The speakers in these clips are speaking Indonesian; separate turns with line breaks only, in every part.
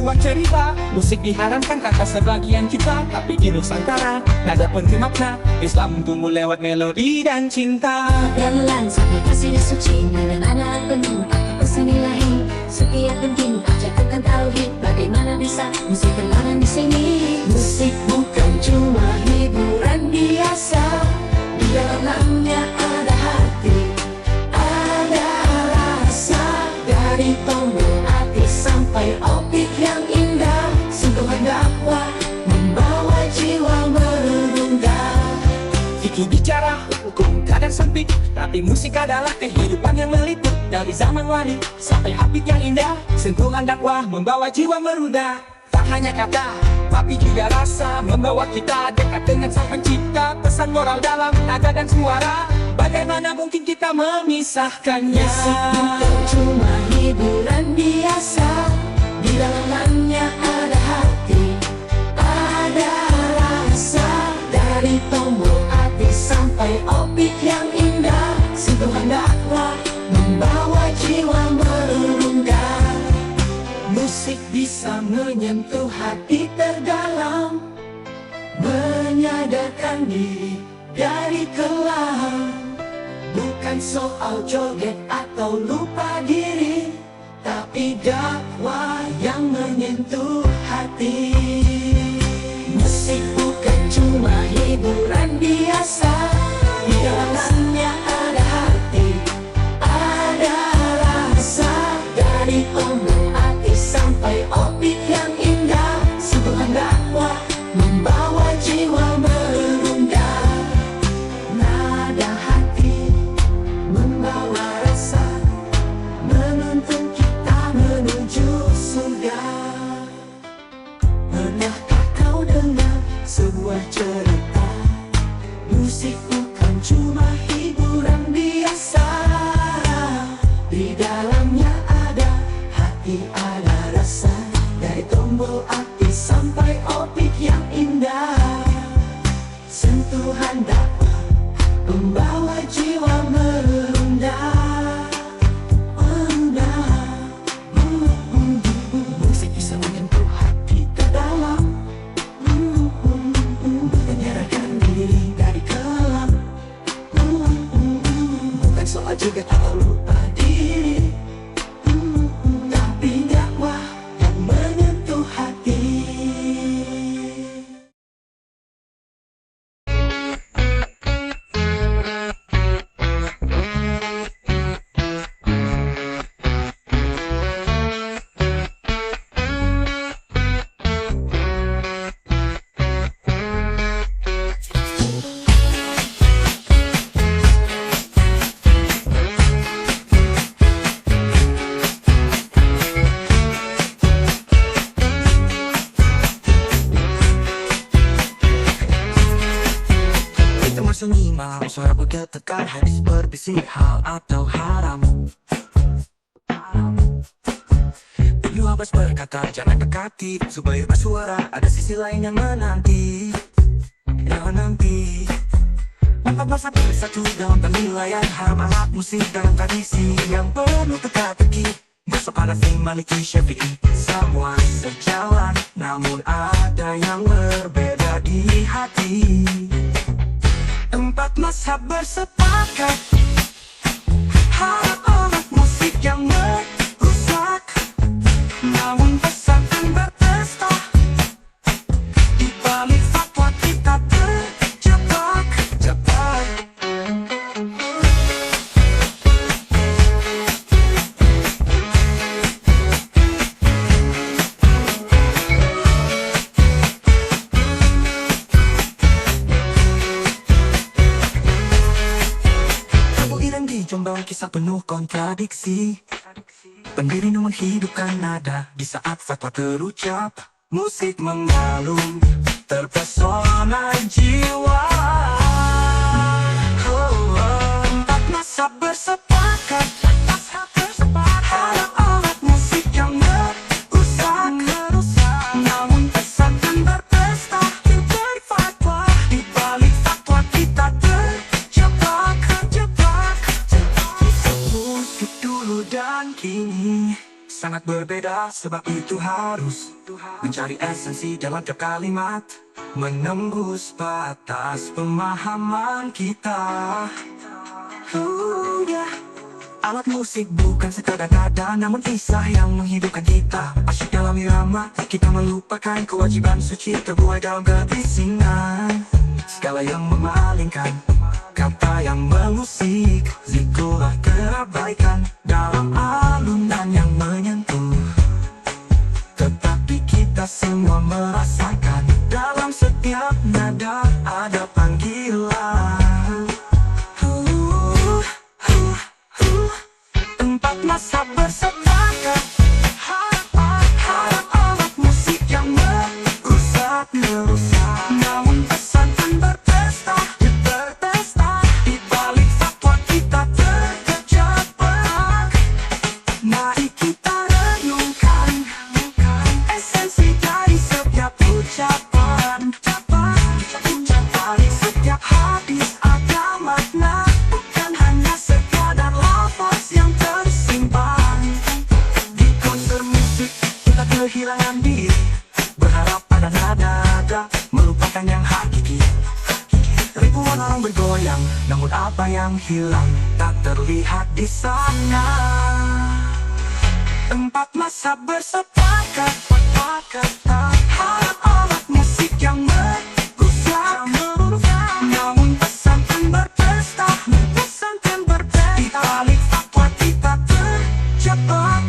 membuat cerita. Musik diharamkan kata sebagian kita, tapi di Nusantara nada penuh makna. Islam tumbuh lewat melodi dan cinta.
Gamelan sampai kasih suci, nada penuh pesan ilahi. Setiap penting ajarkan tauhid. Bagaimana bisa musik terlarang di sini? Musik bukan cuma hiburan biasa, di dalamnya ada hati, ada rasa. Dari tombol hati sampai opik yang indah, sentuhan dakwah membawa jiwa merundang.
Itu bicara hukum kadang sempit, tapi musik adalah kehidupan yang meliput. Dari zaman wali sampai habib yang indah, sentuhan dakwah membawa jiwa merunda. Tak hanya kata, tapi juga rasa, membawa kita dekat dengan sang pencipta. Pesan moral dalam nada dan suara, bagaimana mungkin kita memisahkannya?
Musik bukan cuma hiburan biasa, di dalamnya ada hati, ada rasa. Dari tombol hati sampai opik yang indah, sentuhan dakwah membawa jiwa merundang. Musik bisa menyentuh hati terdalam, menyadarkan diri dari kelam. Bukan soal joget atau lupa diri, tapi dakwah yang menyentuh hati. Musik bukan cuma hiburan biasa, di dalamnya ada hati, ada rasa. Dari tombol hati sampai opik yang indah, sentuhan dakwah membawa jiwa merundang. Nada hati membawa rasa, menuntun kita menuju surga. Pernahkah kau dengar sebuah cerita? Musik bukan cuma hiburan biasa, di dalamnya ada hati, ada rasa. Dari tombol hati sampai opik yang indah, sentuhan dakwah membawa jiwa merundang. Musik bisa menyentuh hati terdalam, menyadarkan diri dari kelam. Bukan soal juga atau lupa diri, tapi dakwah yang menyentuh hati.
Sunyi malam, suara bergetar, hadis berbisik hal atau haram. P12 berkata jangan dekati, supaya bersuara ada sisi lain yang menanti. Yang menanti 14-1 dalam penilaian haram alat musik dalam tradisi yang penuh teka-teki. Masuk Hanafi, Maliki, Syafi'i, semua sejalan, namun ada yang berbeda di hati. 4 mazhab bersepakat, haram alat musik yang merusak, namun pesankan berpesta. Di balik fatwa kita terjebak. Jombang kisah penuh kontradiksi. Pendiri menghidupkan nada di saat fatwa terucap. Musik mengalun, terpesona jiwa. Empat mazhab bersepakat, haram alat musik yang merusak, namun pesankan berpesta. Di balik fatwa, di balik fatwa kita terjebak. Musik dulu dan kini sangat berbeda. kita. Sebab itu harus mencari esensi dalam tiap kalimat, menembus batas pemahaman kita. Yeah. Alat musik bukan sekadar nada, namun kisah yang menghidupkan kita. Asyik dalam irama, kita melupakan kewajiban suci terbuai dalam kebisingan. Segala yang memalingkan, kata yang mengusik, zikrulah kebaikan dalam alunan yang menyentuh. Tetapi kita semua merasakan, dalam setiap nada ada panggilan. Tempat masa bersepakat, harap alat musik yang merusak. Namun pesan kan berpesta, di balik fatwa kita terjebak. Mari kita renungkan esensi dari setiap ucapan. Dari setiap hadis ada makna, bukan hanya sekadar lafaz yang tersimpan. Di konser musik kita kehilangan diri, berharap pada nada-nada melupakan yang hakiki. Ribuan orang bergoyang, namun apa yang hilang tak terlihat di sana. Tempat masa bersepakat, harap alat musik yang merusak. Namun pesan kan berpesta, di balik fatwa kita terjebak.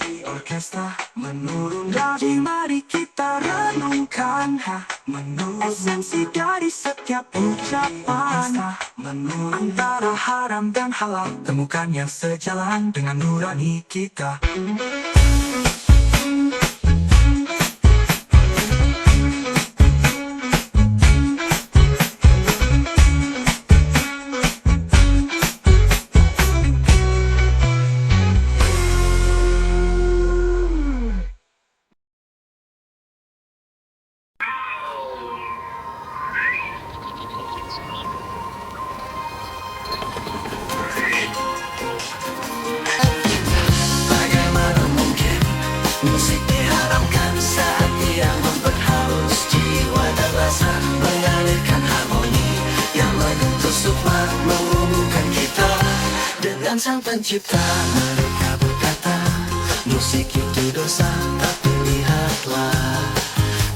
Di orkestra menurun dari, mari kita renungkan esensi dari setiap ucapan. Antara haram dan halal, temukan yang sejalan dengan nurani kita. Bagaimana mungkin musik diharamkan saat ia membuat haus jiwa dan rasa, mengalirkan harmoni yang menyentuh sukma, menghubungkan kita dengan sang pencipta. Mereka berkata musik itu dosa, tapi lihatlah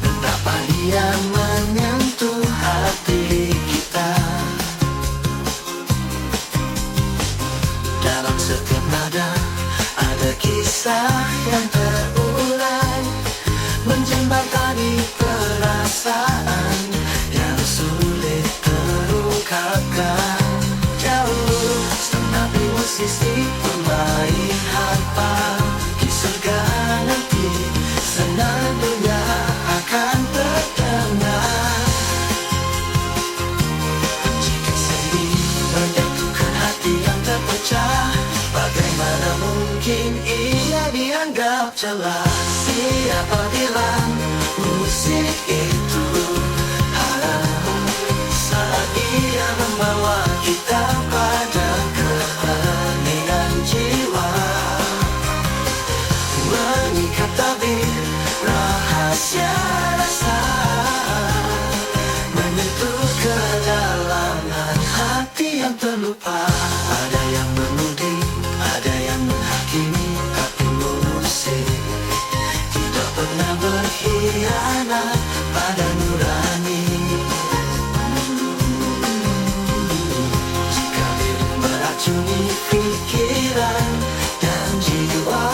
betapa ia menyentuh hati kita. Dalam setiap nada ada kisah yang terurai, menjembatani perasaan yang sulit terungkapkan. Jauh senapi musisi pemain harpa, di surga nanti senandungnya akan terdengar. Jika sedih menjatuhkan hati yang terpecah, bagaimana mungkin ia dianggap celah? Siapa bilang musik itu haram saat ia membawa kita pada keheningan jiwa? Mengikat tabir rahasia rasa, menyentuh kedalaman hati yang terlupa. Ada yang menuding, ada yang menghakimi, tapi musik tidak pernah berkhianat pada nurani. Jika lirik meracuni pikiran dan jiwa,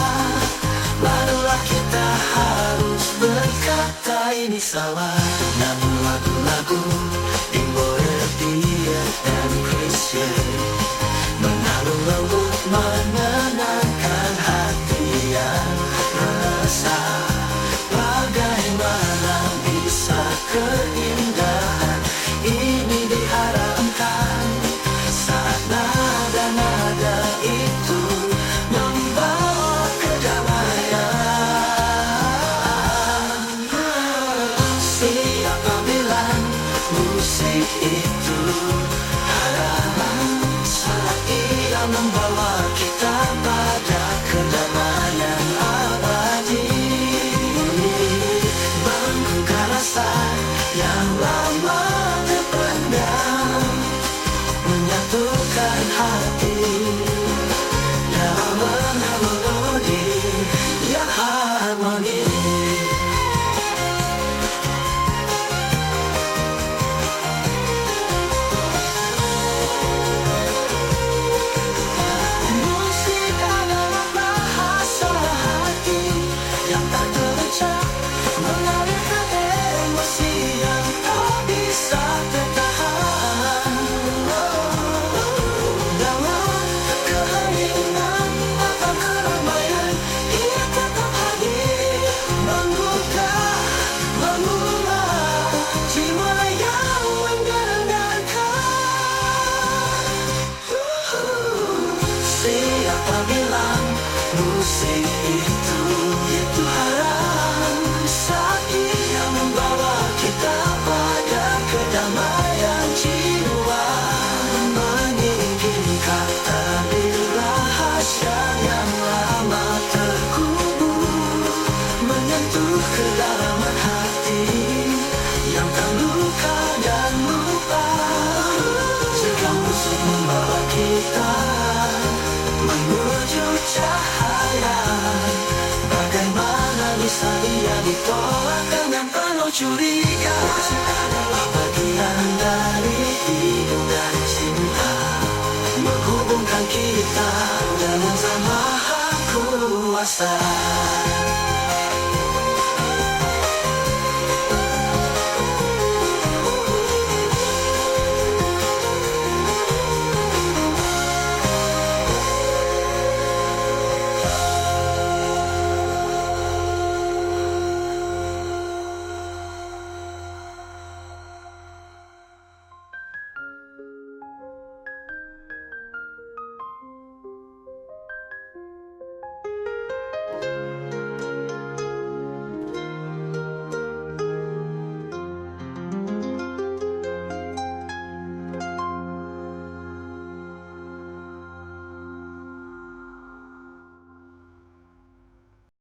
barulah kita harus berkata ini salah. Namun lagu-lagu Bimbo Dia dan Chrisye mengalun lembut, menenangkan hati yang resah. Bagaimana bisa keindahan ini diharamkan saat nada-nada itu membawa kedamaian? Siapa bilang musik itu haram saat ia membawa kita pada bisa mengalirkan emosi yang tak bisa tertahan. Dalam keheningan atau keramaian, ia tetap hadir, menggugah, mengular jiwa yang mendengarkan. Siapa bilang musik itu haram, saat ia membawa kita pada kedamaian jiwa, menyingkirkan tabir rahasia yang lama terkubur, menyentuh kedalaman hati yang terluka dan lupa. Jika musik membawa kita menuju cahaya, bagaimana bisa ia ditolak dengan penuh curiga? Musik adalah bagian dari hidup dan cinta, menghubungkan kita dengan Sang Maha Kuasa.